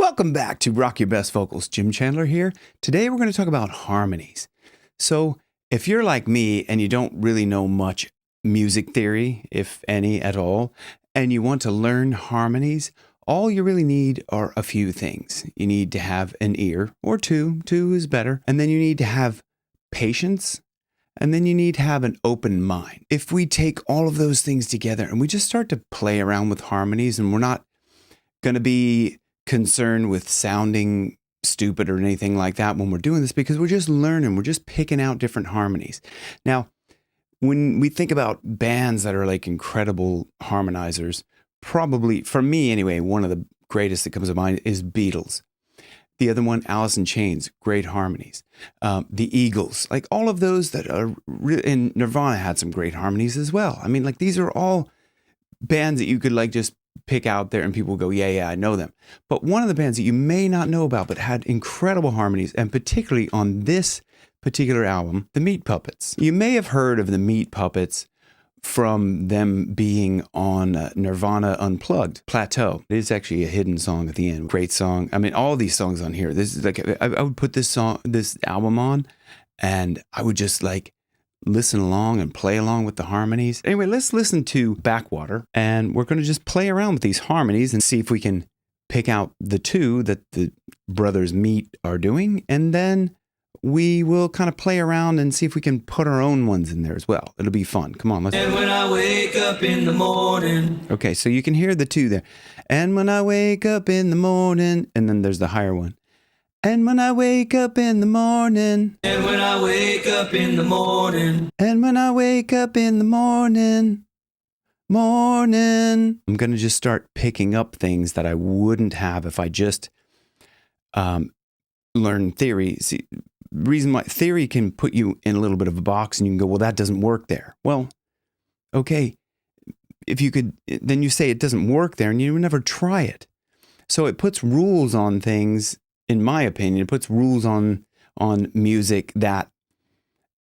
Welcome back to Rock Your Best Vocals. Jim Chandler here. Today we're going to talk about harmonies. So if you're like me and you don't really know much music theory, if any at all, and you want to learn harmonies, all you really need are a few things. You need to have an ear or two is better, and then you need to have patience, and then you need to have an open mind. If we take all of those things together and we just start to play around with harmonies, and we're not going to be concerned with sounding stupid or anything like that when we're doing this, because we're just learning, we're just picking out different harmonies. Now, when we think about bands that are like incredible harmonizers, probably, for me anyway, one of the greatest that comes to mind is Beatles. The other one, Alice in Chains, great harmonies. The Eagles, like all of those that are, and Nirvana had some great harmonies as well. I mean, like these are all bands that you could like just pick out there and people will go, yeah, I know them. But one of the bands that you may not know about but had incredible harmonies, and particularly on this particular album, the Meat Puppets. You may have heard of the Meat Puppets from them being on Nirvana Unplugged, Plateau. It is actually a hidden song at the end. Great song. I mean, all these songs on here. This is like, I would put this album on and I would just like listen along and play along with the harmonies. Anyway, let's listen to Backwater, and we're going to just play around with these harmonies and see if we can pick out the two that the brothers Meat are doing, and then we will kind of play around and see if we can put our own ones in there as well. It'll be fun. Come on, let's. And when I wake up in the morning. Okay, so you can hear the two there. And when I wake up in the morning, and then there's the higher one. And when I wake up in the morning. And when I wake up in the morning. And when I wake up in the morning. Morning. I'm going to just start picking up things that I wouldn't have if I just learned theory. See, reason why theory can put you in a little bit of a box and you can go, well, that doesn't work there. Well, okay. If you could, then you say it doesn't work there and you would never try it. So it puts rules on things. In my opinion, it puts rules on music that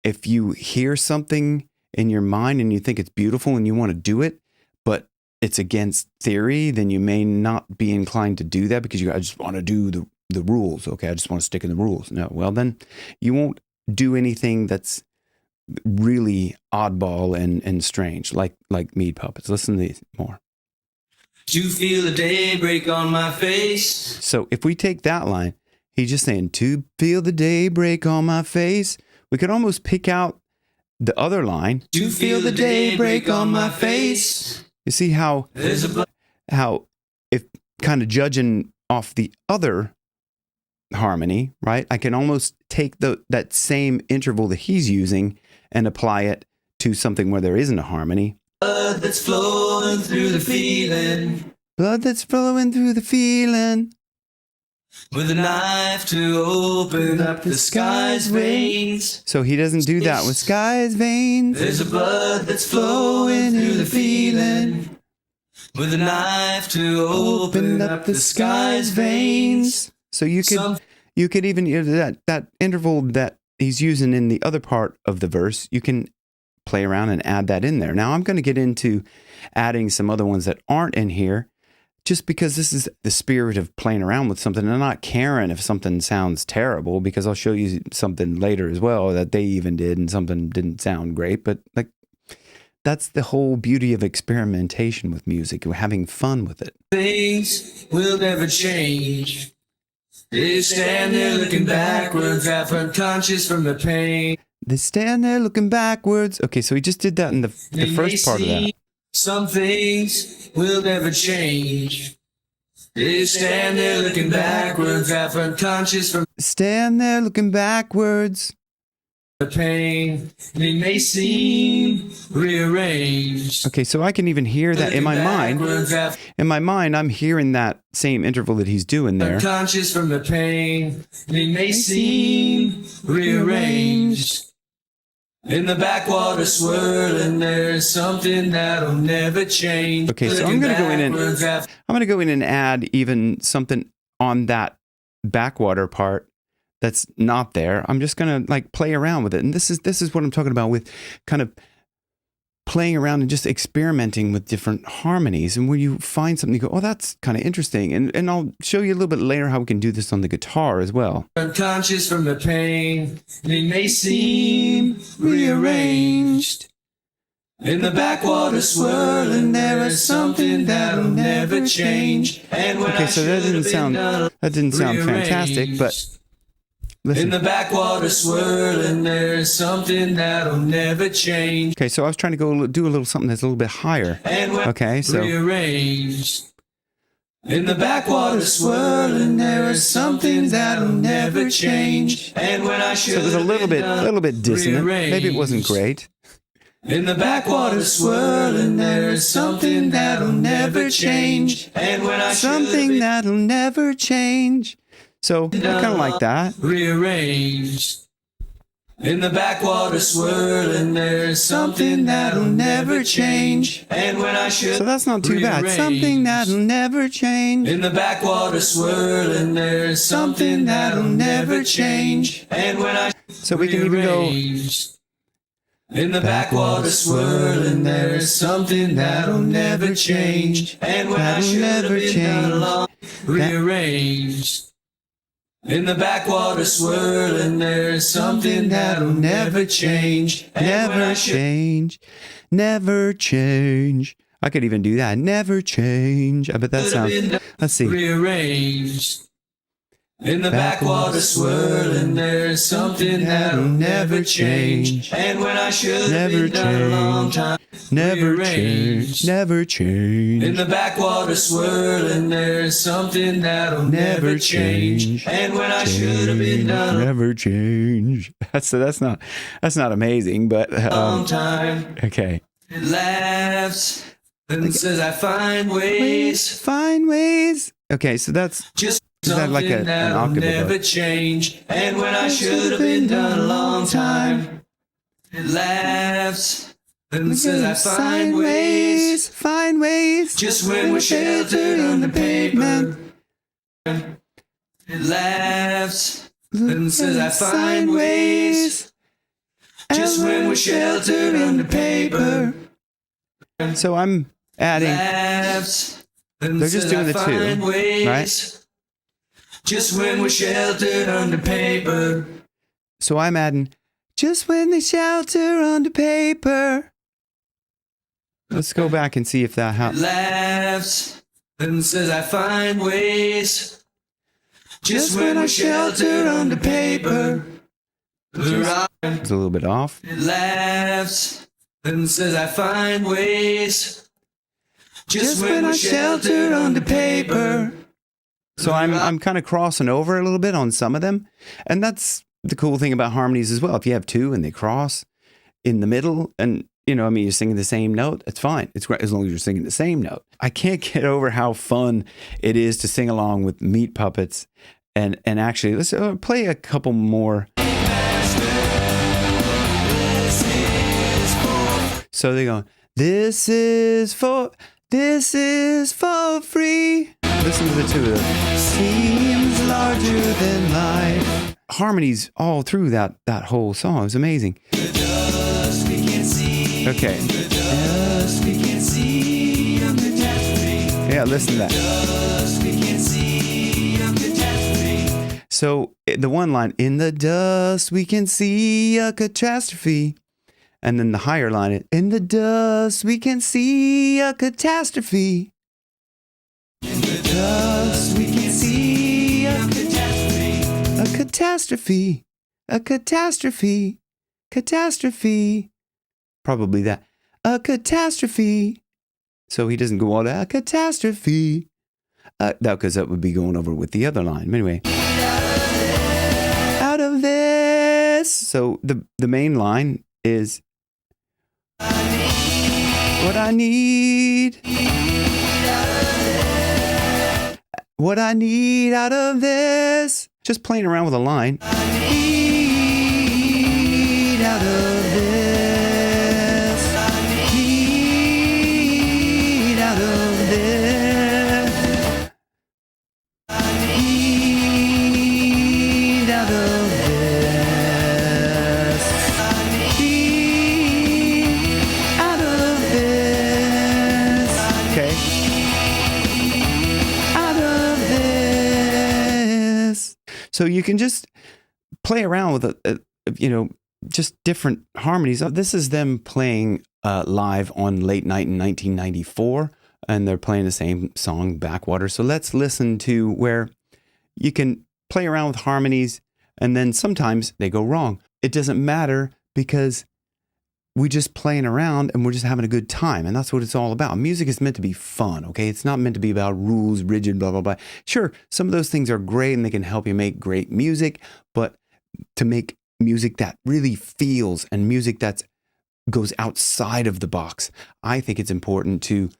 if you hear something in your mind and you think it's beautiful and you want to do it, but it's against theory, then you may not be inclined to do that because I just want to do the rules. Okay, I just want to stick in the rules. No, well then you won't do anything that's really oddball and strange, like Meat Puppets. Listen to these more. To feel the daybreak on my face. So if we take that line, he's just saying, to feel the daybreak on my face. We could almost pick out the other line. To feel the daybreak on my face. You see how if kind of judging off the other harmony, right? I can almost take that same interval that he's using and apply it to something where there isn't a harmony. Blood that's flowing through the feeling. Blood that's flowing through the feeling. With a knife to open up the sky's veins. So he doesn't do that with sky's veins. There's a blood that's flowing through the feeling. With a knife to open up the sky's veins. So you could even that interval that he's using in the other part of the verse, you can play around and add that in there. Now I'm going to get into adding some other ones that aren't in here just because this is the spirit of playing around with something and not caring if something sounds terrible, because I'll show you something later as well that they even did and something didn't sound great. But like that's the whole beauty of experimentation with music, having fun with it. Things will never change. They stand there looking backwards, half unconscious from the pain. They stand there looking backwards. Okay, so he just did that in the first part of that. Some things will never change. They stand there looking backwards, half unconscious from stand there looking backwards. The pain, they may seem rearranged. Okay, so I can even hear that in my mind. In my mind, I'm hearing that same interval that he's doing there. Unconscious from the pain, they may seem rearranged. In the backwater swirling, there's something that'll never change. Okay, so I'm going to go in and add even something on that backwater part that's not there. I'm just going to like play around with it. And this is what I'm talking about with kind of playing around and just experimenting with different harmonies. And when you find something, you go, oh, that's kind of interesting. And I'll show you a little bit later how we can do this on the guitar as well. Unconscious from the pain, it may seem rearranged. In the backwater swirling, there is something that'll never change. And when Okay, so that didn't sound fantastic, but listen. In the backwater swirling, there is something that'll never change. Okay, so I was trying to do a little something that's a little bit higher. Okay, so rearranged. In the backwater swirling, there is something that'll never change. And when I should so it was a little bit dissonant. Maybe it wasn't great. In the backwater swirling, there is something that'll never change. And when I something that'll never change. So I kind of like that. Rearranged. In the backwater swirling, there is something that'll never change. And when I should so that's not too bad. Something that'll never change. In the backwater swirling, there is something that'll never change. And when I so we can even go. In the backwater swirling, there is something that'll never change. And when I should have been done along, rearranged. In the backwater swirling, there is something that'll never change. Never change. Never change. I could even do that. Never change. I bet that sounds. Let's see. Rearranged. In the backwater swirling, there is something that'll never change. And when I should have been done a long time, never change. Never change. In the backwater swirling, there is something that'll never change. And when I should have been done never change. That's not amazing, but long time. Okay. It laughs and says I find ways. Find ways. Okay, so that's just is that like an octave never change. And when I should have been done a long time, it laughs and says I find ways. Find ways. Just when we're sheltered under paper, it laughs and says I find ways. Just when we're sheltered under paper. So I'm adding. They're just doing the two, right? Just when we're sheltered under paper. So I'm adding, just when they shelter under paper. Let's go back and see if that helps. Laughs and says I find ways. Just when we're sheltered under paper. It's a little bit off. It laughs and says I find ways. Just when we're sheltered under paper. So I'm kind of crossing over a little bit on some of them. And that's the cool thing about harmonies as well. If you have two and they cross in the middle and, you're singing the same note, it's fine. It's great as long as you're singing the same note. I can't get over how fun it is to sing along with meat puppets. And actually, let's play a couple more. So they go, this is for free. Listen to the two of them. Seems larger than life. Harmonies all through that whole song. It was amazing. Okay. Yeah, listen to that. So the one line, in the dust we can see a catastrophe. And then the higher line is, in the dust we can see a catastrophe. In the dust we can see a catastrophe. A catastrophe. A catastrophe. Catastrophe. Probably that. A catastrophe. So he doesn't go all that. A catastrophe. Because that would be going over with the other line. Anyway. Out of this. So the main line is what I need. What I need out of this. Just playing around with a line. I need out of this. I need out of this. I need out of this. I need out of So you can just play around with just different harmonies. This is them playing live on Late Night in 1994, and they're playing the same song, Backwater. So let's listen to where you can play around with harmonies, and then sometimes they go wrong. It doesn't matter because we're just playing around and we're just having a good time. And that's what it's all about. Music is meant to be fun, okay? It's not meant to be about rules, rigid, blah, blah, blah. Sure, some of those things are great and they can help you make great music, but to make music that really feels and music that goes outside of the box, I think it's important to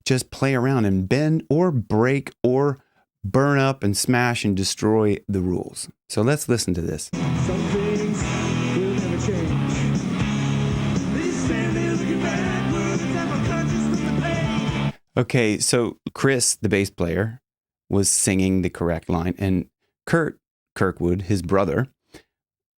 just play around and bend or break or burn up and smash and destroy the rules. So let's listen to this. Some things will never change. They say they're looking backwards, I'm unconscious from the pain. Okay, so Chris, the bass player, was singing the correct line, and Kirkwood, his brother,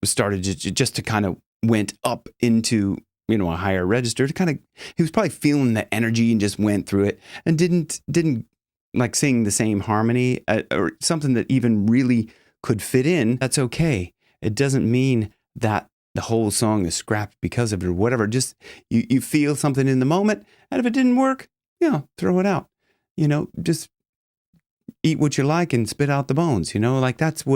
started just to kind of went up into a higher register to kind of, he was probably feeling the energy and just went through it and didn't like sing the same harmony or something that even really could fit in. That's okay. It doesn't mean that the whole song is scrapped because of it or whatever. Just you feel something in the moment, and if it didn't work, throw it out. Just eat what you like and spit out the bones. Like that's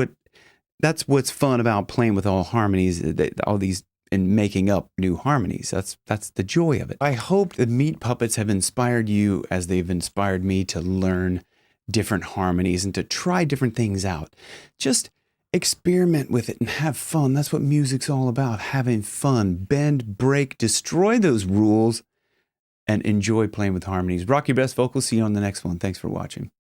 what's fun about playing with all harmonies, all these, and making up new harmonies. That's the joy of it. I hope the Meat Puppets have inspired you as they've inspired me to learn different harmonies and to try different things out. Just experiment with it and have fun. That's what music's all about, having fun. Bend, break, destroy those rules, and enjoy playing with harmonies. Rock your best vocals. See you on the next one. Thanks for watching.